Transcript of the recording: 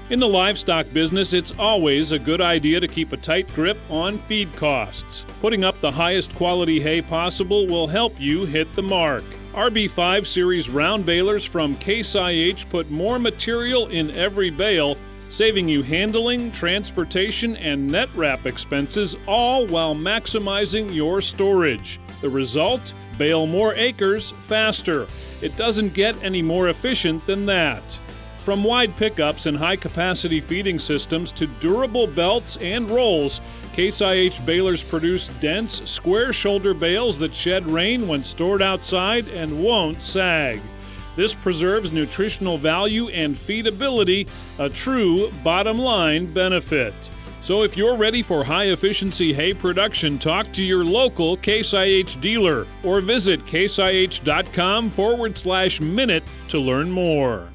In the livestock business, it's always a good idea to keep a tight grip on feed costs. Putting up the highest quality hay possible will help you hit the mark. RB5 Series round balers from Case IH put more material in every bale, saving you handling, transportation, and net wrap expenses, all while maximizing your storage. The result? Bale more acres faster. It doesn't get any more efficient than that. From wide pickups and high-capacity feeding systems to durable belts and rolls, Case IH balers produce dense, square-shoulder bales that shed rain when stored outside and won't sag. This preserves nutritional value and feedability, a true bottom-line benefit. So if you're ready for high-efficiency hay production, talk to your local Case IH dealer or visit caseih.com/minute to learn more.